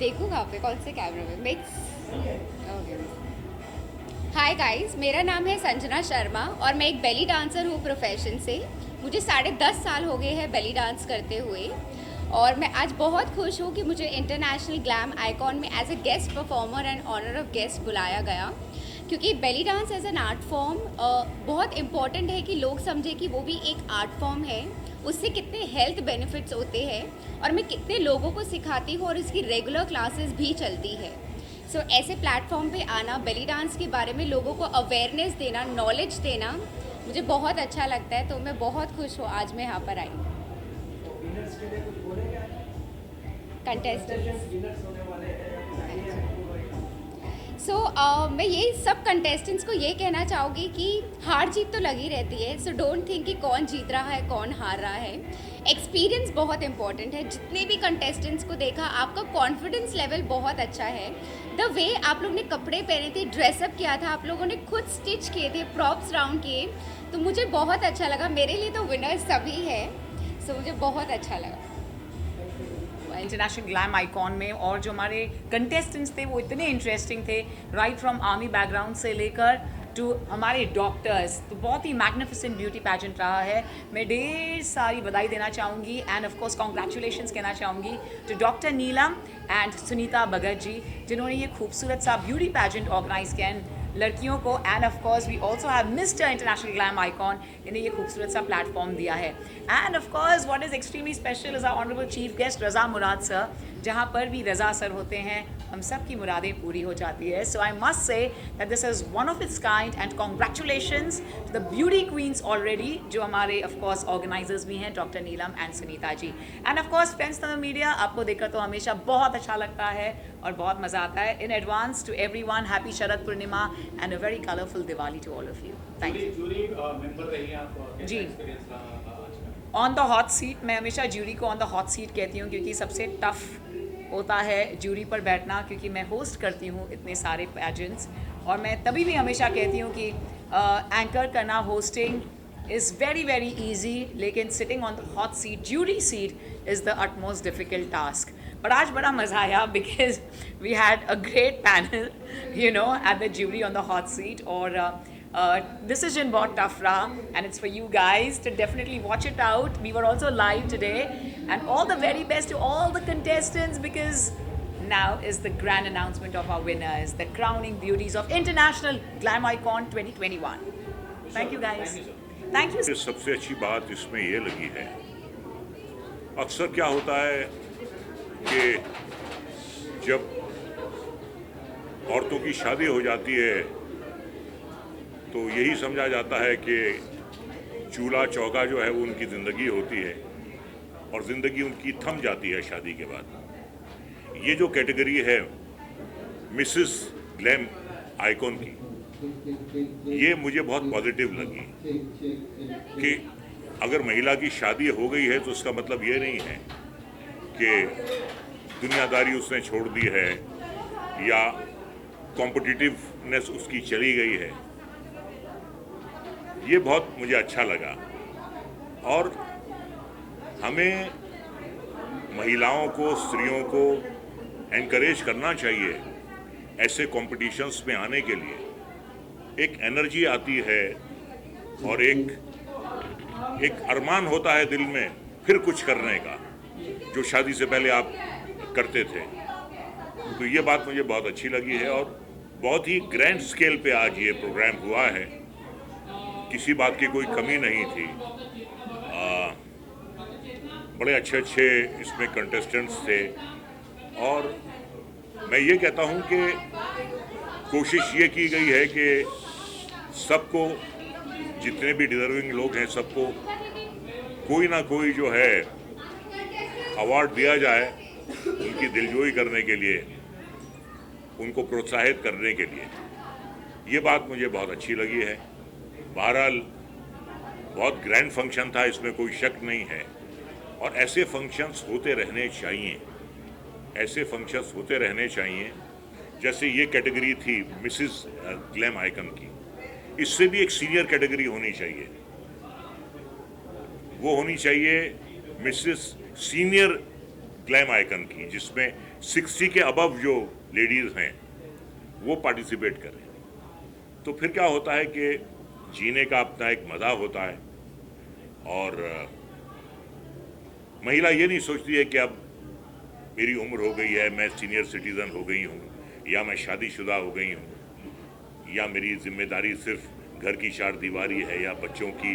देखूँ कहाँ पे, कौन से कैमरे में? मिक्स। ओके। हाय गाइस, मेरा नाम है संजना शर्मा और मैं एक बेली डांसर हूँ प्रोफेशन से। मुझे 10.5 साल हो गए हैं बेली डांस करते हुए और मैं आज बहुत खुश हूँ कि मुझे इंटरनेशनल ग्लैम आइकॉन में as a guest performer and honour of guest बुलाया गया, क्योंकि belly dance as an art form बहुत इम्पॉर्टेंट है कि लोग समझे कि वो भी एक आर्ट फॉर्म है, उससे कितने हेल्थ बेनिफिट्स होते हैं और मैं कितने लोगों को सिखाती हूँ और इसकी रेगुलर क्लासेस भी चलती है। सो ऐसे प्लेटफॉर्म पे आना, बेली डांस के बारे में लोगों को अवेयरनेस देना, नॉलेज देना मुझे बहुत अच्छा लगता है, तो मैं बहुत खुश हूँ आज मैं यहाँ पर आई। कंटेस्टेंट्स। सो मैं ये सब कंटेस्टेंट्स को ये कहना चाहूँगी कि हार जीत तो लगी रहती है, सो डोंट थिंक कि कौन जीत रहा है कौन हार रहा है। एक्सपीरियंस बहुत इंपॉर्टेंट है। जितने भी कंटेस्टेंट्स को देखा, आपका कॉन्फिडेंस लेवल बहुत अच्छा है। द वे आप लोग ने कपड़े पहने थे, ड्रेसअप किया था, आप लोगों ने खुद स्टिच किए थे, प्रॉप्स राउंड किए, तो मुझे बहुत अच्छा लगा। मेरे लिए तो विनर्स सभी है, सो मुझे बहुत अच्छा लगा इंटरनेशनल ग्लैम आइकॉन में। और जो हमारे कंटेस्टेंट्स थे वो इतने इंटरेस्टिंग थे, राइट फ्रॉम आर्मी बैकग्राउंड से लेकर टू हमारे डॉक्टर्स। तो बहुत ही मैग्निफिसेंट ब्यूटी पैजेंट रहा है। मैं ढेर सारी बधाई देना चाहूँगी एंड ऑफ कोर्स कॉन्ग्रेचुलेशंस कहना चाहूँगी to doctor Neelam and Sunita Bhagat ji, जिन्होंने ये खूबसूरत सा ब्यूटी पैजेंट ऑर्गेनाइज किया लड़कियों को। And of course we also have mister international glam icon, इन्हें ये खूबसूरत सा प्लेटफॉर्म दिया है। And of course what is extremely special is our honourable chief guest Raza Murad sir. जहाँ पर भी रज़ा सर होते हैं हम सब की मुरादें पूरी हो जाती है। So I must say that this is one of its kind and congratulations to the beauty queens already, जो हमारे ऑफ कोर्स ऑर्गेनाइजर्स भी हैं, doctor Neelam and Sunita ji. And of course friends the media, आपको देखकर तो हमेशा बहुत अच्छा लगता है और बहुत मज़ा आता है। In advance to everyone, happy Sharad Purnima and a very colourful Diwali to all of you. Thank you ji. On the hot seat, मैं हमेशा ज्यूरी को ऑन द हॉट सीट कहती हूँ, क्योंकि सबसे टफ होता है ज्यूरी पर बैठना, क्योंकि मैं होस्ट करती हूँ इतने सारे पैजेंट्स। और मैं तभी भी हमेशा कहती हूँ कि एंकर करना, hosting is very very easy, लेकिन sitting on the hot seat, jury seat is the utmost difficult task. But आज बड़ा मज़ा आया because we had a great panel you know at the jury on the hot seat. और decision बहुत tough रहा, and it's for you guys to definitely watch it out. We were also live today, and all the very best to all the contestants, because now is the grand announcement of our winners, the crowning beauties of International Glam Icon 2021. Thank you guys. Thank you. सबसे अच्छी बात इसमें ये लगी है, अक्सर क्या होता है कि जब औरतों की शादी हो जाती है तो यही समझा जाता है कि चूल्हा चौका जो है वो उनकी ज़िंदगी होती है और ज़िंदगी उनकी थम जाती है शादी के बाद। ये जो कैटेगरी है मिसेस ग्लैम आइकॉन की, ये मुझे बहुत पॉजिटिव लगी कि अगर महिला की शादी हो गई है तो उसका मतलब ये नहीं है कि दुनियादारी उसने छोड़ दी है या कॉम्पिटिटिवनेस उसकी चली गई है। ये बहुत मुझे अच्छा लगा और हमें महिलाओं को, स्त्रियों को एनकरेज करना चाहिए ऐसे कॉम्पिटिशन्स में आने के लिए। एक एनर्जी आती है और एक अरमान होता है दिल में फिर कुछ करने का, जो शादी से पहले आप करते थे। तो ये बात मुझे बहुत अच्छी लगी है और बहुत ही ग्रैंड स्केल पे आज ये प्रोग्राम हुआ है, किसी बात की कोई कमी नहीं थी। बड़े अच्छे अच्छे इसमें कंटेस्टेंट्स थे और मैं ये कहता हूँ कि कोशिश ये की गई है कि सबको, जितने भी डिजर्विंग लोग हैं, सबको कोई ना कोई जो है अवार्ड दिया जाए उनकी दिलजोई करने के लिए, उनको प्रोत्साहित करने के लिए। ये बात मुझे बहुत अच्छी लगी है। बहरहाल बहुत ग्रैंड फंक्शन था, इसमें कोई शक नहीं है और ऐसे फंक्शंस होते रहने चाहिए, ऐसे फंक्शंस होते रहने चाहिए। जैसे ये कैटेगरी थी मिसेस ग्लैम आइकन की, इससे भी एक सीनियर कैटेगरी होनी चाहिए, वो होनी चाहिए मिसेस सीनियर ग्लैम आइकन की, जिसमें 60 के अबव जो लेडीज़ हैं वो पार्टिसिपेट करें, तो फिर क्या होता है कि जीने का अपना एक मज़ा होता है। और महिला ये नहीं सोचती है कि अब मेरी उम्र हो गई है, मैं सीनियर सिटीज़न हो गई हूँ, या मैं शादीशुदा हो गई हूँ, या मेरी जिम्मेदारी सिर्फ घर की चार दीवारी है या बच्चों की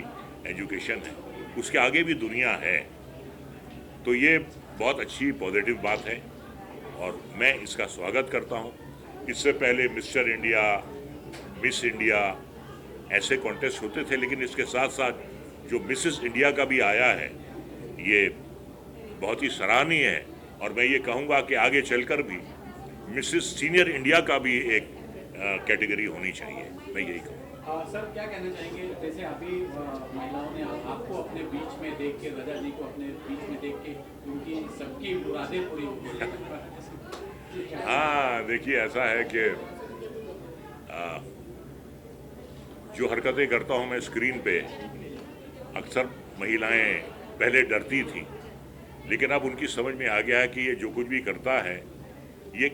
एजुकेशन है, उसके आगे भी दुनिया है। तो ये बहुत अच्छी पॉजिटिव बात है और मैं इसका स्वागत करता हूँ। इससे पहले मिस्टर इंडिया, मिस इंडिया ऐसे कॉन्टेस्ट होते थे, लेकिन इसके साथ साथ जो मिसेस इंडिया का भी आया है ये बहुत ही सराहनीय है। और मैं ये कहूँगा कि आगे चलकर भी मिसेस सीनियर इंडिया का भी एक कैटेगरी होनी चाहिए, मैं यही कहूँगा। सर क्या कहना चाहेंगे, जैसे अभी महिलाओं ने आपको अपने बीच में देख के, रजा जी को अपने बीच में देख के उनकी सबकी मुरादें पूरी हो गई। हाँ, देखिए ऐसा है कि जो हरकतें करता हूँ मैं स्क्रीन पे, अक्सर महिलाएं पहले डरती थी, लेकिन अब उनकी समझ में आ गया है कि ये जो कुछ भी करता है, ये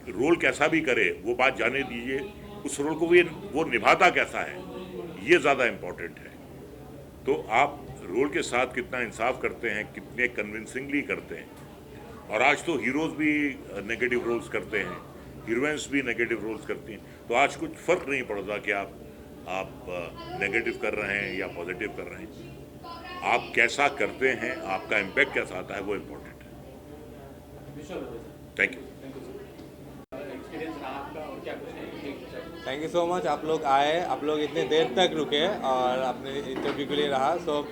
रोल कैसा भी करे वो बात जाने दीजिए, उस रोल को वो निभाता कैसा है ये ज़्यादा इम्पोर्टेंट है। तो आप रोल के साथ कितना इंसाफ करते हैं, कितने कन्विंसिंगली करते हैं। और आज तो हीरोज़ भी नेगेटिव रोल्स करते हैं, हीरोइंस भी नेगेटिव रोल्स करती हैं, तो आज कुछ फ़र्क नहीं पड़ता कि आप नेगेटिव कर रहे हैं या पॉजिटिव कर रहे हैं। आप कैसा करते हैं, आपका इम्पैक्ट कैसा आता है, वो इम्पोर्टेंट है। Thank you. Thank you so much. आप लोग आए, आप लोग इतने देर तक रुके और अपने इंटरव्यू के लिए रहा। सो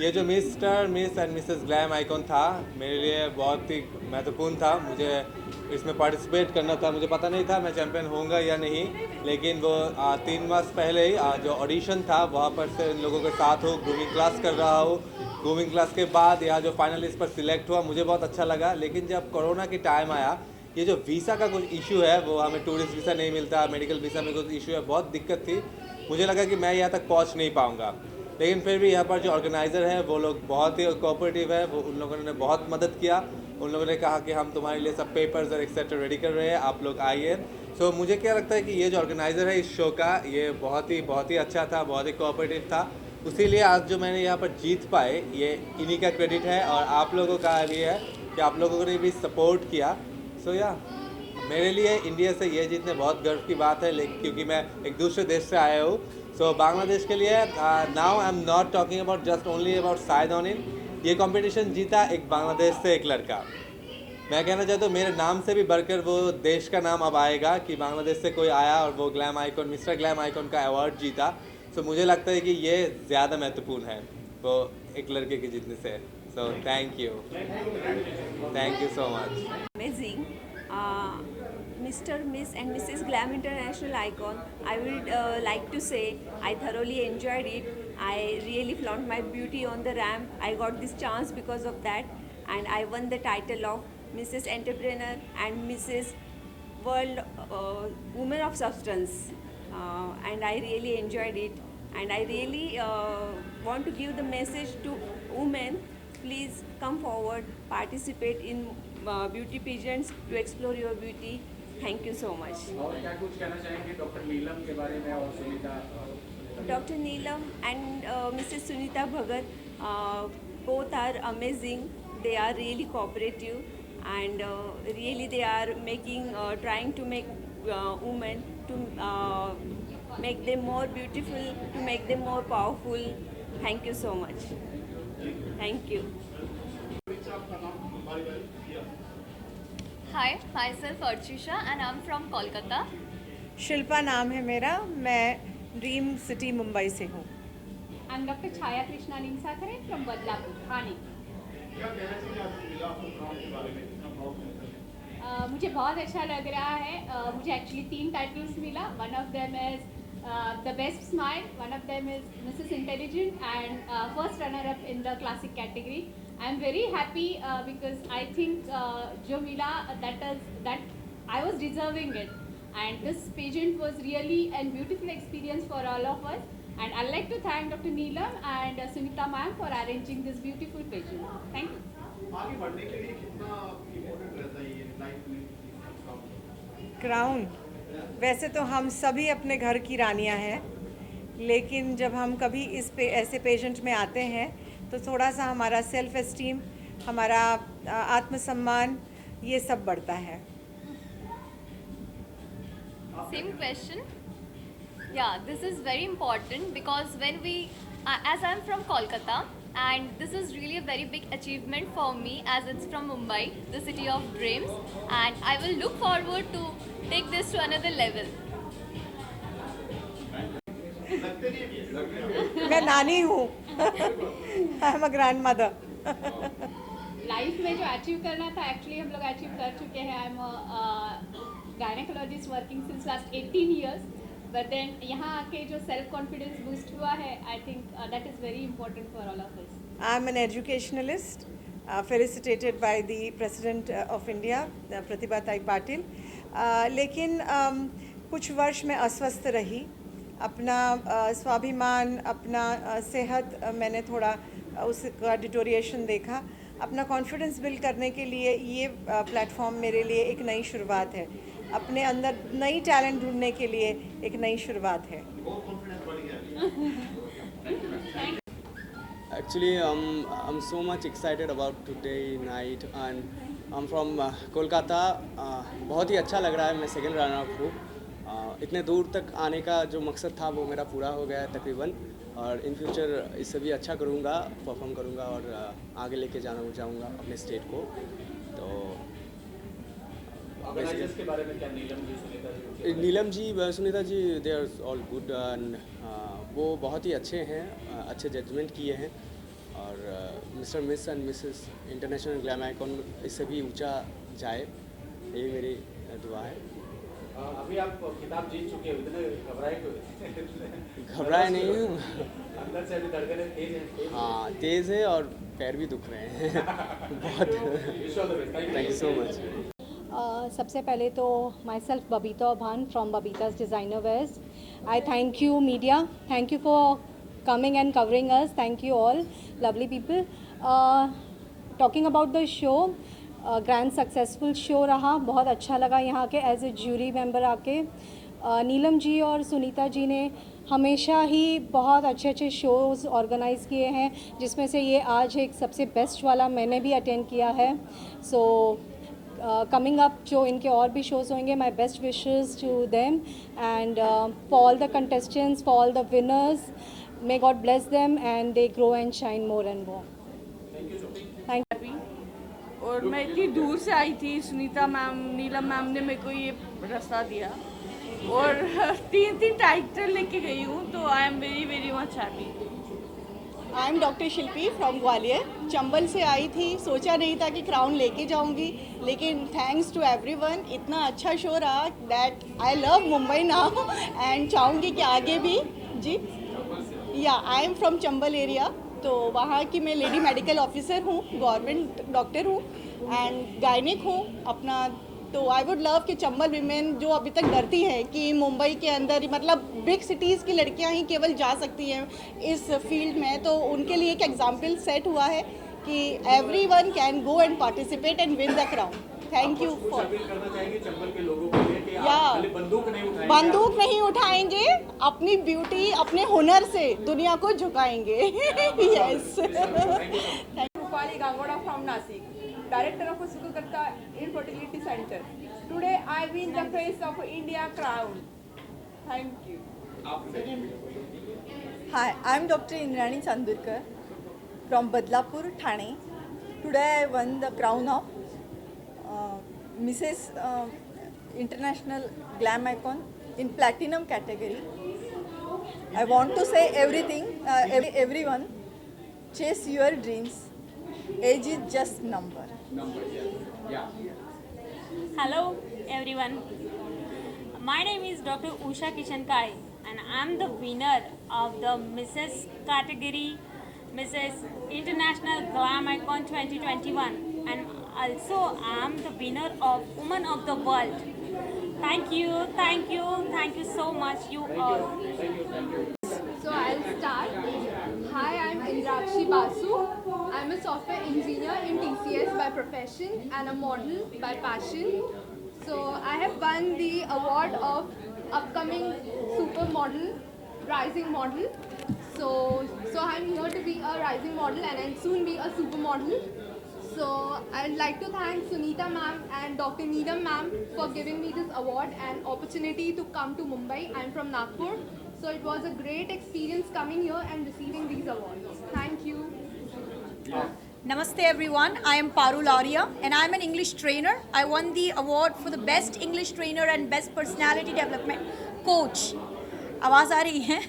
ये जो mister, miss and Mrs glam icon था, मेरे लिए बहुत ही महत्वपूर्ण था। मुझे इसमें पार्टिसिपेट करना था। मुझे पता नहीं था मैं चैम्पियन होऊंगा या नहीं, लेकिन वो 3 मास पहले ही जो ऑडिशन था वहाँ पर से इन लोगों के साथ हो, ग्रूमिंग क्लास कर रहा हूँ। ग्रूमिंग क्लास के बाद यहाँ जो फाइनलिस्ट पर सिलेक्ट हुआ, मुझे बहुत अच्छा लगा। लेकिन जब कोरोना की टाइम आया, ये जो वीज़ा का कुछ इशू है, वो हमें टूरिस्ट वीज़ा नहीं मिलता, मेडिकल वीज़ा में कुछ इशू है, बहुत दिक्कत थी। मुझे लगा कि मैं यहाँ तक पहुँच नहीं पाऊँगा, लेकिन फिर भी यहाँ पर जो ऑर्गेनाइज़र हैं वो लोग बहुत ही कोऑपरेटिव है। वो उन लोगों ने बहुत मदद किया। उन लोगों ने कहा कि हम तुम्हारे लिए सब पेपर्स और एक्सेट्रा रेडी कर रहे हैं, आप लोग आइए। सो मुझे क्या लगता है कि ये जो ऑर्गेनाइज़र है इस शो का, ये बहुत ही अच्छा था, बहुत ही कोऑपरेटिव था। इसीलिए आज जो मैंने यहाँ पर जीत पाए, ये इन्हीं का क्रेडिट है और आप लोगों का भी है कि आप लोगों ने भी सपोर्ट किया। सो मेरे लिए इंडिया से ये जीतने बहुत गर्व की बात है, लेकिन क्योंकि मैं एक दूसरे देश से आया हूँ। सो बांग्लादेश के लिए now I am not talking about just only about Syed on in. ये कंपटीशन जीता एक बांग्लादेश से एक लड़का। मैं कहना चाहता हूँ मेरे नाम से भी बढ़कर वो देश का नाम अब आएगा कि बांग्लादेश से कोई आया और वो glam icon, mister glam icon का अवार्ड जीता। सो मुझे लगता है कि ये ज़्यादा महत्वपूर्ण है वो एक लड़के के जीतने से। सो thank you so much. Amazing. Mr. Miss and Mrs. Glam International Icon. I would like to say I thoroughly enjoyed it. I really flaunt my beauty on the ramp. I got this chance because of that, and I won the title of Mrs. Entrepreneur and Mrs. World Woman of Substance. And I really enjoyed it. And I really want to give the message to women. Please come forward, participate in beauty pageants to explore your beauty. Thank you so much. और क्या कुछ कहना चाहेंगे doctor नीलम के बारे में और Sunita? Dr. Neelam and Mrs. Sunita Bhagat, both are amazing. They are really cooperative, and really they are making, trying to make women to make them more beautiful, to make them more powerful. Thank you so much. Thank you. Hi, myself Archisha and I'm from Kolkata. Shilpa नाम है मेरा, मैं dream city Mumbai से हूँ। I'm Dr. Chaya Krishna Nimsakare from Badlapur, Thane. मुझे बहुत अच्छा लग रहा है। मुझे एक्चुअली 3 टाइटल्स मिला। One of them is the best smile, one of them is Mrs intelligent and first runner up in the classic category. I am very happy because I think जो मिला that I was deserving it, and this pageant was really a beautiful experience for all of us, and I'd like to thank Dr. Neelam and Sunita ma'am for arranging this beautiful pageant. Thank you. आगे बढ़ने के लिए कितना important रहता है ये life crown, वैसे तो हम सभी अपने घर की रानियां हैं, लेकिन जब हम कभी ऐसे पेशेंट में आते हैं तो थोड़ा सा हमारा सेल्फ एस्टीम, हमारा आत्मसम्मान, ये सब बढ़ता है। Same question. Yeah, this is very important because when we, as I'm from Kolkata, and this is really a very big achievement for me as it's from Mumbai, the city of dreams, and I will look forward to take this to another level. मैं नानी हूँ। I am a grand mother. Life में जो achieve करना था actually हम लोग achieve कर चुके हैं। I am gynaecologist working since last 18 years, but then यहाँ आके जो सेल्फ कॉन्फिडेंस बूस्ट हुआ है, I think that is very important for all of us. I am an educationalist, felicitated by the president of India Pratibha Tai Patil. लेकिन कुछ वर्ष में अस्वस्थ रही। अपना स्वाभिमान, अपना सेहत मैंने थोड़ा उसका डिटोरिएशन देखा। अपना कॉन्फिडेंस बिल्ड करने के लिए ये प्लेटफॉर्म मेरे लिए एक नई शुरुआत है। अपने अंदर नई टैलेंट ढूंढने के लिए एक नई शुरुआत है। Actually, I'm so much excited about today night and I'm from Kolkata. बहुत ही अच्छा लग रहा है। मैं सेकंड रनर अप हूँ। इतने दूर तक आने का जो मकसद था वो मेरा पूरा हो गया है तकरीबन, और इन फ्यूचर इससे भी अच्छा करूँगा, परफॉर्म करूँगा और आगे लेके जाऊँगा अपने स्टेट को। तो ऑर्गेनाइजर्स के बारे में क्या, Neelam ji, Sunita ji? Neelam ji, Sunita ji, they are all good and वो बहुत ही अच्छे हैं, अच्छे जजमेंट किए हैं। और mister miss and Mrs international glam icon इससे भी ऊंचा जाए, यही मेरी दुआ है। अभी आप खिताब जीत चुके हो, इतने घबराए क्यों? घबराए नहीं हूँ। अंदर से अभी धड़कनें तेज हैं? हाँ, तेज़ है और पैर भी दुख रहे हैं बहुत। Thank you so much. सबसे पहले तो myself Babita Obhan from Babita's designer wears. I thank you media, thank you for coming and covering us. Thank you all, lovely people. Talking about the show, grand successful show रहा, बहुत अच्छा लगा यहाँ के as a jury member आके। नीलम जी और सुनीता जी ने हमेशा ही बहुत अच्छे अच्छे शोज़ ऑर्गेनाइज़ किए हैं, जिसमें से ये आज एक सबसे बेस्ट वाला मैंने भी अटेंड किया है। सो कमिंग अप जो इनके और भी शोज़ होंगे, my best wishes to them and for all the contestants, for all the winners. May God bless them and they grow and shine more and more. Thank you. और मैं इतनी दूर से आई थी, सुनीता मैम, नीलम मैम ने मेरे को ये रास्ता दिया और 3 टाइटल लेके गई हूँ, तो I am very very much happy. I am doctor Shilpi from Gwalior. Chambal से आई थी, सोचा नहीं था कि क्राउन लेके जाऊंगी, लेकिन थैंक्स टू एवरीवन, इतना अच्छा शो रहा that I love Mumbai now and चाहूँगी कि आगे भी। जी या I am from Chambal area, तो वहाँ की मैं लेडी मेडिकल ऑफिसर हूँ, गवर्नमेंट डॉक्टर हूँ एंड गायनिक हूँ अपना। तो आई वुड लव कि चंबल वीमेन जो अभी तक डरती हैं कि मुंबई के अंदर, मतलब बिग सिटीज़ की लड़कियाँ ही केवल जा सकती हैं इस फील्ड में, तो उनके लिए एक एग्जाम्पल सेट हुआ है कि everyone can go and participate and win the crown. Thank you for. करना चाहेंगे चंबल के लोगों के लिए कि आप खाली बंदूक नहीं उठाएंगे, अपनी ब्यूटी, अपने हुनर से दुनिया को झुकाएंगे। Yes. Rupali Gangoda from Nashik, director of Sukhkarta infertility centre. Today I win the face of India crown. Thank you. Hi, I'm Dr. Indrani Chandurkar from Badlapur, Thane. Today I won the crown of Mrs. International Glam Icon in Platinum category. I want to say everyone, chase your dreams. Age is just number. Hello everyone. My name is Dr. Usha Kishankai and I am the winner of the Mrs. category, Mrs. International Glam Icon 2021, and also I am the winner of Woman of the World. Thank you, thank you, thank you so much, you all. So I'll start. Hi, I'm Indrakshi Basu. I'm a software engineer in TCS by profession and a model by passion. So I have won the award of upcoming supermodel, rising model. So I'm here to be a rising model and I'll soon be a supermodel. So I'd like to thank Sunita ma'am and Dr. Neelam ma'am for giving me this award and opportunity to come to Mumbai. I'm from Nagpur. So it was a great experience coming here and receiving these awards. Thank you. Namaste everyone, I am Parul Arya and I am an English trainer. I won the award for the best English trainer and best personality development coach. आवाज़ आ रही है?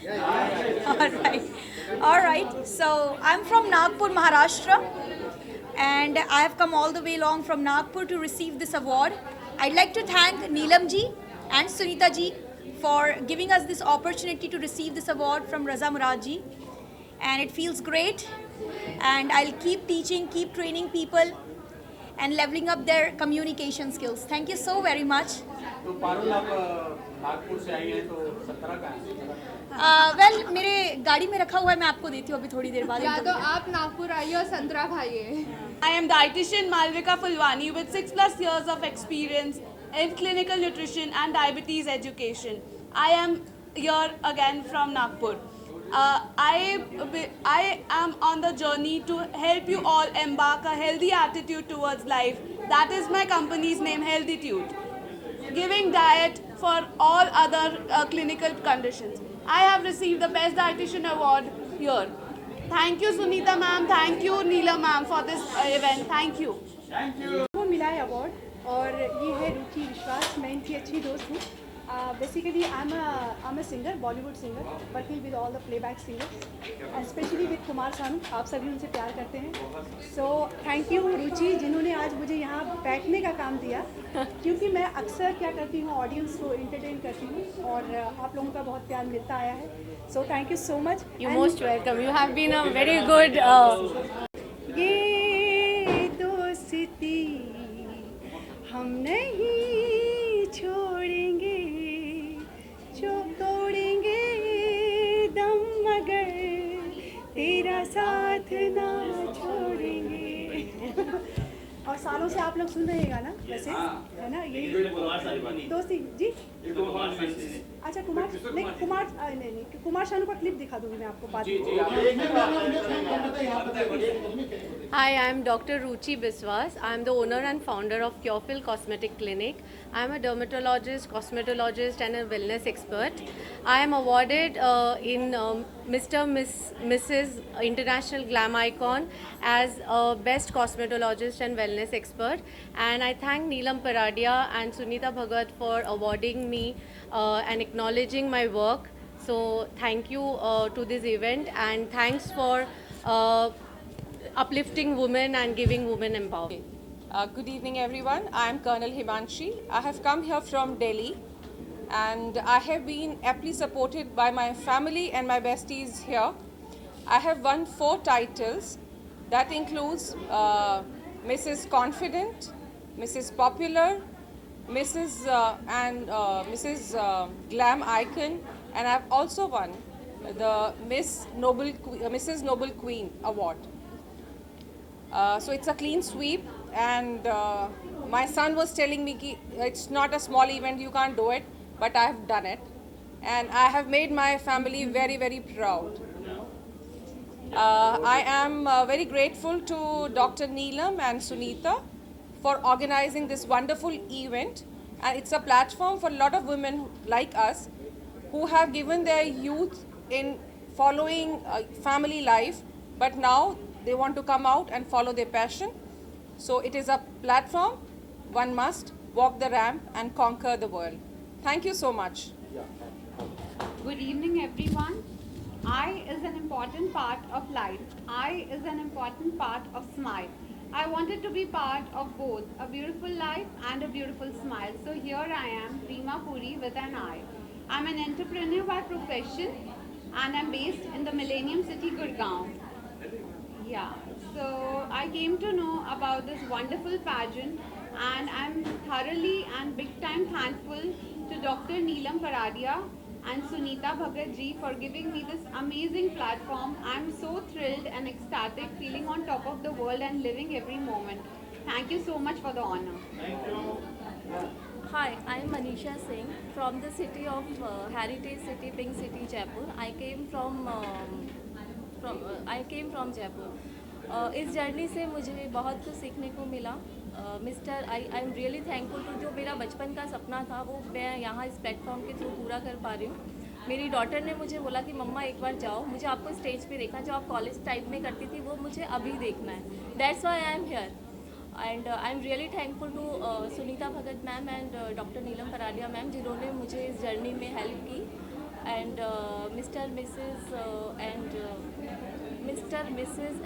All right. So I'm from Nagpur, Maharashtra, and I have come all the way along from Nagpur to receive this award. I'd like to thank Neelam ji and Sunita ji for giving us this opportunity to receive this award from Raza Murad ji, and it feels great. And I'll keep teaching, keep training people and leveling up their communication skills. Thank you so very much. तो पारुल आप नागपुर से आई हैं तो 17 का well मेरे गाड़ी में रखा हुआ है, मैं आपको देती हूँ अभी थोड़ी देर बाद. या तो आप नागपुर आइए और संतरा खाइए. I am dietitian Malvika Fulwani with 6+ years of experience in clinical nutrition and diabetes education. I am here again from Nagpur. I am on the journey to help you all embark a healthy attitude towards life. That is my company's name, Healthitude, giving diet for all other clinical conditions. I have received the Best Dietitian Award here. Thank you Sunita ma'am, thank you Neela ma'am for this event. Thank you. को मिला है award और ये है रुचि विश्वास, मैं इनकी अच्छी दोस्त हूँ. Basically I'm a singer, Bollywood singer, working with all the playback singers, especially with Kumar Sanu. आप सभी उनसे प्यार करते हैं. So thank you रुचि जिन्होंने आज मुझे यहाँ बैठने का काम दिया, क्योंकि मैं अक्सर क्या करती हूँ ऑडियंस को इंटरटेन करती हूँ और आप लोगों का बहुत प्यार मिलता आया है. So thank you so much. You're most welcome. You have been a very good. ये दोस्ती हम नहीं छोड़ेंगे, जो तोड़ेंगे दम मगर तेरा साथ ना छोड़ेंगे. और सालों से आप लोग सुन रहे हैं गाना वैसे, है ना? यही दोस्ती जी. अच्छा कुमार शानू का क्लिप दिखा दूंगी मैं आपको बाद में. Hi, I am Dr. Ruchi Biswas. I am the owner and founder of Curefil Cosmetic Clinic. I am a dermatologist, cosmetologist and a wellness expert. I am awarded in Mrs. International Glam Icon as a best cosmetologist and wellness expert. And I thank Neelam Paradia and Sunita Bhagat for awarding me and acknowledging my work. So thank you to this event and thanks for uplifting women and giving women empowerment. Good evening everyone. I am Colonel Himanshi. I have come here from Delhi and I have been aptly supported by my family and my besties here. I have won 4 titles. That includes Mrs. Confident, Mrs. Popular, Mrs. Glam Icon, and I have also won the Mrs. Noble Queen Award. So it's a clean sweep, and my son was telling me ki it's not a small event, you can't do it, but I have done it, and I have made my family very, very proud. I am very grateful to Dr. Neelam and Sunita for organizing this wonderful event, and it's a platform for a lot of women like us who have given their youth in following family life, but now they want to come out and follow their passion. So it is a platform. One must walk the ramp and conquer the world. Thank you so much. Good evening, everyone. I is an important part of life. I is an important part of smile. I wanted to be part of both a beautiful life and a beautiful smile. So here I am, Reema Puri with an I. I'm an entrepreneur by profession and I'm based in the Millennium City, Gurgaon. Yeah, so I came to know about this wonderful pageant and I'm thoroughly and big time thankful to Dr. Neelam Paradia and Sunita Bhagat ji for giving me this amazing platform. I'm so thrilled and ecstatic, feeling on top of the world and living every moment. Thank you so much for the honor. Hi, I am Manisha Singh from the city of Heritage City, Pink City, Jaipur. I came from Jaipur. इस journey से मुझे बहुत कुछ सीखने को मिला. Mister I am really thankful to जो मेरा बचपन का सपना था वो मैं यहाँ इस प्लेटफॉर्म के थ्रू पूरा कर पा रही हूँ. मेरी डॉटर ने मुझे बोला कि मम्मा एक बार जाओ, मुझे आपको स्टेज पे देखना, जो आप कॉलेज टाइप में करती थी वो मुझे अभी देखना है. That's why I am here. And I am really thankful to Sunita Bhagat ma'am and doctor Neelam Paradia ma'am जिन्होंने मुझे इस जर्नी में हेल्प की. And Mr Mrs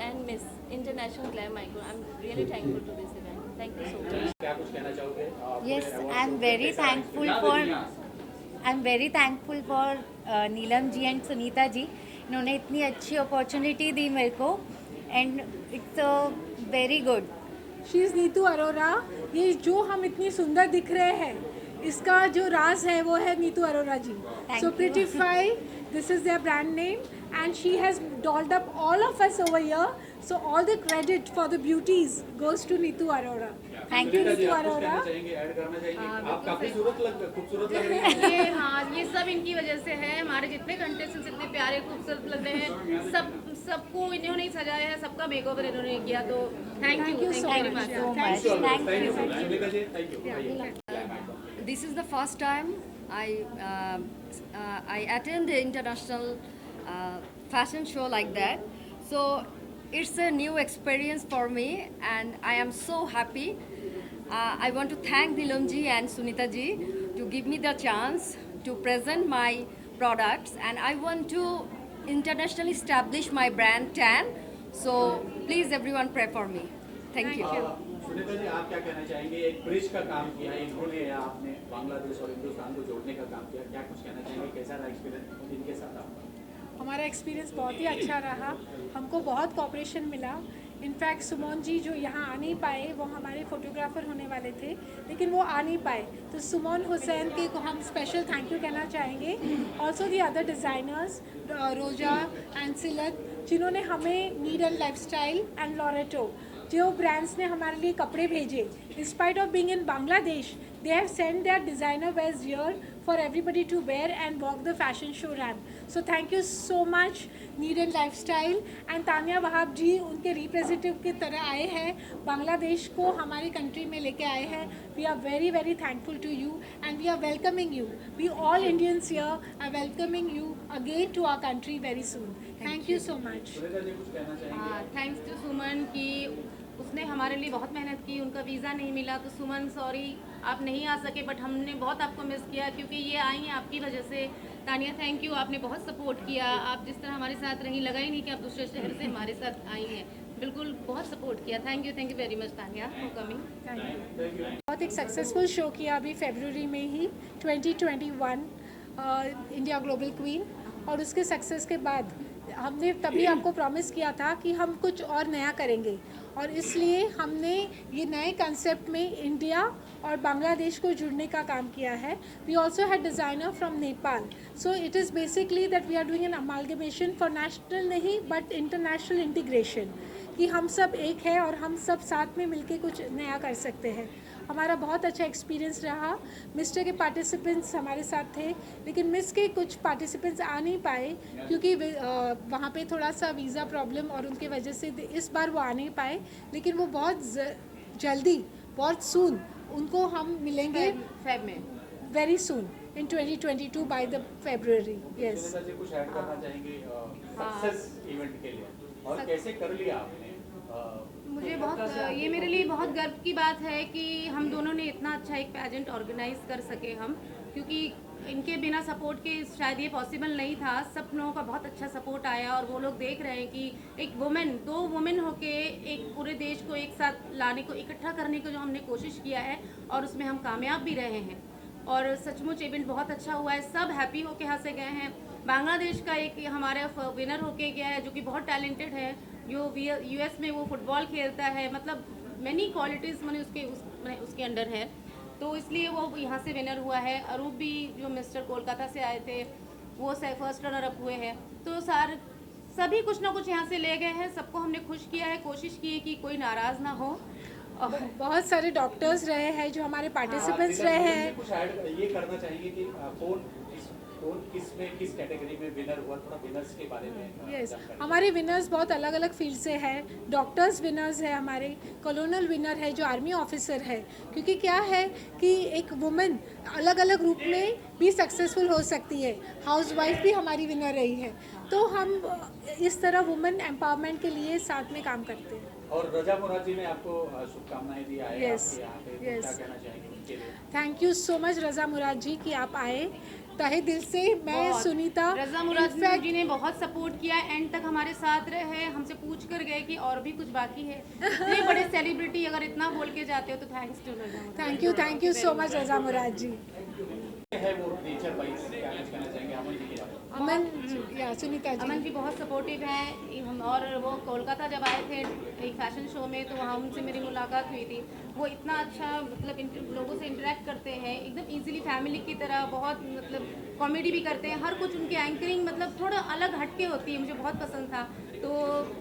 and miss international glam icon. I am really thankful to this event. Thank you so much. क्या कुछ कहना चाहोगे? Yes, I'm very thankful for Neelam ji and Sunita ji. इन्होंने इतनी अच्छी अपॉर्चुनिटी दी मेरे को and it's very good. She is Neetu Arora. ये जो हम इतनी सुंदर दिख रहे हैं इसका जो राज है वो है Neetu Arora ji. So Prettify, this is their brand name and she has dolled up all of us over here. So all the credit for the beauties goes to Neetu Arora. Thank you Neetu Arora. आप काफी खूबसूरत लग रही हैं. ये हाँ, ये सब इनकी वजह से है. हमारे जितने कंटेस्टेंट्स इतने प्यारे खूबसूरत लग रहे हैं, सबको इन्होंने ही सजाया है, सबका मेकओवर इन्होंने किया. तो thank you very much. This is the first time I attend the international fashion show like that. So it's a new experience for me and I am so happy. I want to thank Neelam ji and Sunita ji to give me the chance to present my products, and I want to internationally establish my brand TAN. So please everyone pray for me. Thank you. Sunita ji, आप क्या कहना चाहेंगे? एक bridge का काम किया इन्होंने, या आपने बांग्लादेश और हिंदुस्तान को जोड़ने का काम किया. क्या कुछ कहना चाहेंगे? कैसा रहा एक्सपीरियंस इनके साथ आपका? हमारा एक्सपीरियंस बहुत ही अच्छा रहा. हमको बहुत कोऑपरेशन मिला. इनफैक्ट सुमन जी जो यहाँ आ नहीं पाए, वो हमारे फोटोग्राफर होने वाले थे लेकिन वो आ नहीं पाए, तो सुमन हुसैन के को हम स्पेशल थैंक यू कहना चाहेंगे. ऑल्सो दी अदर डिज़ाइनर्स रोजा एंड सिलक जिन्होंने हमें need and lifestyle and Loreto जो ब्रांड्स ने हमारे लिए कपड़े भेजे. In spite of being in Bangladesh, they have sent their designer wears here for everybody to wear and walk the fashion show ramp. So thank you so much Need and Lifestyle and Tania Wahab ji उनके representative की तरह आए हैं, बांग्लादेश को हमारी country में लेके आए हैं. We are very very thankful to you and we are welcoming you. We all Indians here are welcoming you again to our country very soon. Thank you so much. Thanks to Suman कि उसने हमारे लिए बहुत मेहनत की. उनका visa नहीं मिला तो सुमन सॉरी आप नहीं आ सके, बट हमने बहुत आपको मिस किया क्योंकि ये आई हैं आपकी वजह से. तानिया थैंक यू, आपने बहुत सपोर्ट किया. आप जिस तरह हमारे साथ रहीं, लगा ही नहीं कि आप दूसरे शहर से हमारे साथ आई हैं. बिल्कुल बहुत सपोर्ट किया. Thank you very much Tania for coming. बहुत एक सक्सेसफुल शो किया अभी फरवरी में ही 2021 इंडिया ग्लोबल क्वीन, और उसके सक्सेस के बाद हमने तभी आपको प्रॉमिस किया था कि हम कुछ और नया करेंगे, और इसलिए हमने ये नए कंसेप्ट में इंडिया और बांग्लादेश को जुड़ने का काम किया है. We also had designer from Nepal. So it is basically that we are doing an amalgamation for national नहीं बट इंटरनेशनल इंटीग्रेशन, कि हम सब एक है और हम सब साथ में मिलके कुछ नया कर सकते हैं. हमारा बहुत अच्छा एक्सपीरियंस रहा. मिस्टर के पार्टिसिपेंट्स हमारे साथ थे लेकिन मिस के कुछ पार्टिसिपेंट्स आ नहीं पाए क्योंकि वहाँ पे थोड़ा सा वीज़ा प्रॉब्लम और उनके वजह से इस बार वो आ नहीं पाए. लेकिन वो बहुत जल्दी, बहुत सून उनको हम मिलेंगे फेब में, very soon in 2022 by the February. Yes. कुछ ऐड करना चाहेंगे सक्सेस इवेंट के लिए, और कैसे कर लिया आपने? मुझे बहुत, ये मेरे लिए बहुत गर्व की बात है कि हम दोनों ने इतना अच्छा एक पेजेंट ऑर्गेनाइज कर सके हम, क्योंकि इनके बिना सपोर्ट के शायद ये पॉसिबल नहीं था. सब लोगों का बहुत अच्छा सपोर्ट आया और वो लोग देख रहे हैं कि एक वुमेन, 2 वुमेन होके एक पूरे देश को एक साथ लाने को, इकट्ठा करने को जो हमने कोशिश किया है, और उसमें हम कामयाब भी रहे हैं. और सचमुच इवेंट बहुत अच्छा हुआ है. सब हैप्पी होके यहाँ से गए हैं. बांग्लादेश का एक हमारा विनर होके गया है जो कि बहुत टैलेंटेड है, जो US में वो फुटबॉल खेलता है. मतलब मैनी क्वालिटीज़ मैंने उसके अंडर है, तो इसलिए वो यहाँ से विनर हुआ है. अरूप भी जो मिस्टर कोलकाता से आए थे वो फर्स्ट रनर अप हुए हैं. तो सभी कुछ ना कुछ यहाँ से ले गए हैं. सबको हमने खुश किया है, कोशिश की है कि कोई नाराज़ ना हो. बहुत सारे डॉक्टर्स रहे हैं जो हमारे पार्टिसिपेंट्स रहे हैं। कुछ ऐड ये करना चाहेंगे कि कौन किस में किस कैटेगरी में विनर हुआ, थोड़ा विनर्स के बारे में यस हमारे विनर्स बहुत अलग अलग फील्ड से हैं। डॉक्टर्स विनर्स है, हमारे कॉलोनल विनर है जो आर्मी ऑफिसर है, क्योंकि क्या है कि एक वुमेन अलग अलग रूप में भी सक्सेसफुल हो सकती है। हाउसवाइफ भी हमारी विनर रही है, तो हम इस तरह वुमेन एम्पावरमेंट के लिए साथ में काम करते हैं। और रजा मुराद जी ने आपको शुभकामनाएं दी आए Yes, आपके यहाँ पे, तो yes. क्या कहना चाहेंगे उनके लिए? Thank you so much Raza Murad जी कि आप आए तहे दिल से। मैं बहुत। सुनीता रज़ा मुराद जी ने बहुत सपोर्ट किया, एंड तक हमारे साथ रहे, हमसे पूछ कर गए कि और भी कुछ बाकी है। इतने बड़े सेलिब्रिटी अगर इतना बोल के जाते हो तो thanks to Raza Murad. Thank you so much Raza Murad ji. है वो नेचर वाइज क्या कहना चाहेंगे अमन जी के? अमन या सुनीता जी। अमन जी बहुत सपोर्टिव हैं हम, और वो कोलकाता जब आए थे एक फैशन शो में तो वहाँ उनसे मेरी मुलाकात हुई थी। वो इतना अच्छा मतलब लोगों से इंटरेक्ट करते हैं एकदम इजीली, फैमिली की तरह, बहुत मतलब कॉमेडी भी करते हैं, हर कुछ उनकी एंकरिंग मतलब थोड़ा अलग हटके होती है, मुझे बहुत पसंद था। तो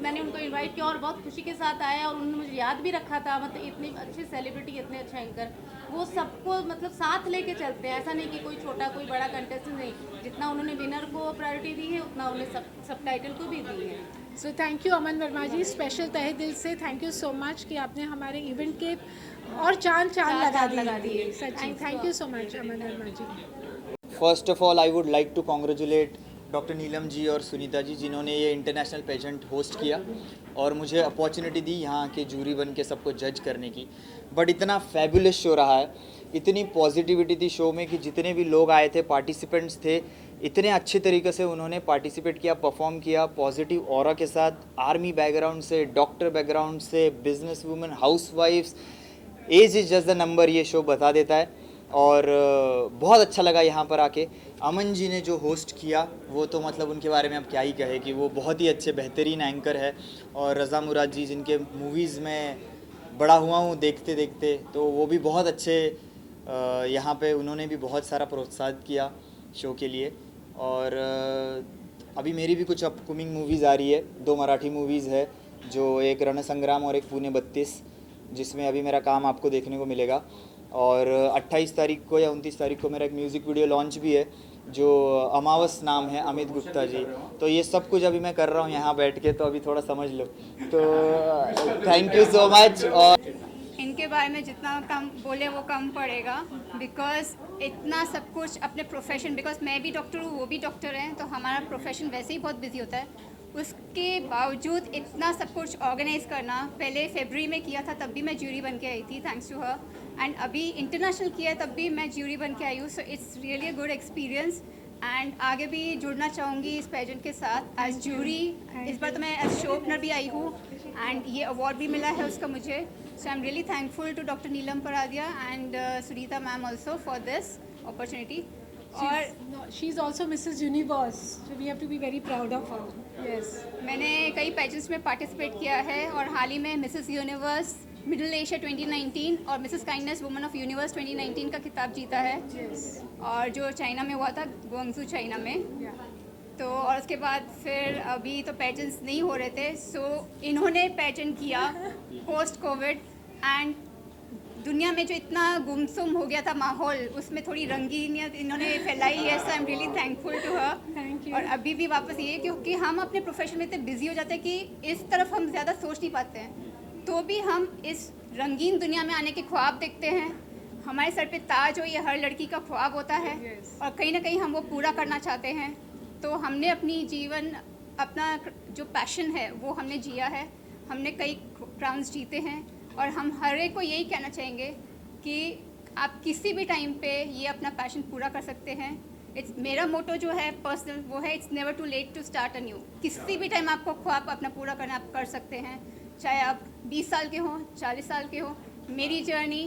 मैंने उनको इनवाइट किया और बहुत खुशी के साथ आया, और उन्होंने मुझे याद भी रखा था। मतलब इतने अच्छे सेलिब्रिटी, इतने अच्छे एंकर, वो सबको मतलब साथ लेके चलते हैं। ऐसा नहीं कि कोई छोटा कोई बड़ा कंटेस्टेंट नहीं, जितना उन्होंने विनर को प्रायोरिटी दी है उतना उन्होंने सब टाइटल को भी दी है। So thank you Aman Verma ji, special तहे दिल से थैंक यू सो मच कि आपने हमारे इवेंट के और चांद लगा दिए। सच्ची thank you so much Aman Verma ji. First of all I would like to congratulate doctor Neelam ji और सुनीता जी, जिन्होंने ये इंटरनेशनल पेजेंट होस्ट किया और मुझे अपॉर्चुनिटी दी यहाँ के जूरी बन के सबको जज करने की। बट इतना फैबुलस शो रहा है, इतनी पॉजिटिविटी थी शो में कि जितने भी लोग आए थे, पार्टिसिपेंट्स थे, इतने अच्छे तरीके से उन्होंने पार्टिसिपेट किया, परफॉर्म किया, पॉजिटिव ऑरा के साथ, आर्मी बैकग्राउंड से, डॉक्टर बैकग्राउंड से, business women, house wifes, age is just the number, ये शो बता देता है। और बहुत अच्छा लगा यहाँ पर आके। अमन जी ने जो होस्ट किया वो तो मतलब उनके बारे में अब क्या ही कहे कि वो बहुत ही अच्छे बेहतरीन एंकर है। और रज़ा मुराद जी, जिनके मूवीज़ में बड़ा हुआ हूँ देखते देखते, तो वो भी बहुत अच्छे यहाँ पे उन्होंने भी बहुत सारा प्रोत्साहित किया शो के लिए। और अभी मेरी भी कुछ अपकमिंग मूवीज़ आ रही है, 2 मराठी मूवीज़ है, जो एक रणसंग्राम और एक पुणे 32, जिसमें अभी मेरा काम आपको देखने को मिलेगा। और 28 तारीख को या 29 तारीख को मेरा एक म्यूज़िक वीडियो लॉन्च भी है, जो अमावस नाम है, अमित गुप्ता जी। तो ये सब कुछ अभी मैं कर रहा हूँ यहाँ बैठ के, तो अभी थोड़ा समझ लो। तो थैंक यू सो मच। और इनके बारे में जितना कम बोले वो कम पड़ेगा, बिकॉज इतना सब कुछ अपने प्रोफेशन, बिकॉज मैं भी डॉक्टर हूँ, वो भी डॉक्टर हैं, तो हमारा प्रोफेशन वैसे ही बहुत बिजी होता है। उसके बावजूद इतना सब कुछ ऑर्गेनाइज करना, पहले फरवरी में किया था तब भी मैं ज्यूरी बन के आई थी, थैंक्स टू हर, एंड अभी इंटरनेशनल किया है तब भी मैं ज्यूरी बन के आई हूँ। So it's really a good experience, and आगे भी जुड़ना चाहूँगी इस पेजेंट के साथ एज ज्यूरी। इस बार तो मैं एज शो ओपनर भी आई हूँ, एंड ये अवार्ड भी मिला है उसका मुझे। So I am really thankful to doctor Neelam Paradia and Sunita ma'am also for this opportunity. और she is also Mrs universe, so we have to be very proud of her. Yes, मैंने कई पेजेंट्स में पार्टिसिपेट किया है, और हाल ही में मिसेस यूनिवर्स मिडिल एशिया 2019 और Mrs kindness woman of universe 2019 का खिताब जीता है। और जो चाइना में हुआ था, ग्वांगझू चाइना में। तो और उसके बाद फिर अभी तो पेजेंट्स नहीं हो रहे थे, सो इन्होंने पेजेंट किया पोस्ट कोविड, एंड दुनिया में जो इतना गुमसुम हो गया था माहौल, उसमें थोड़ी रंगीनियत इन्होंने फैलाई है। So I am really thankful to her. Thank you. और अभी भी वापस ये, क्योंकि हम अपने प्रोफेशन में इतने बिजी हो जाते हैं कि इस तरफ हम ज़्यादा सोच नहीं पाते हैं, तो भी हम इस रंगीन दुनिया में आने के ख्वाब देखते हैं। हमारे सर पे ताज हो, ये हर लड़की का ख्वाब होता है, और कहीं ना कहीं हम वो पूरा करना चाहते हैं। तो हमने अपनी जीवन, अपना जो पैशन है वो हमने जिया है, हमने कई क्राउन्स जीते हैं, और हम हर एक को यही कहना चाहेंगे कि आप किसी भी टाइम पे ये अपना पैशन पूरा कर सकते हैं। इट्स मेरा मोटो जो है पर्सनल, वो है it's never too late to start a new. किसी भी टाइम आपको ख्वाब अपना पूरा करना आप कर सकते हैं, चाहे आप 20 साल के हों, 40 साल के हों। मेरी जर्नी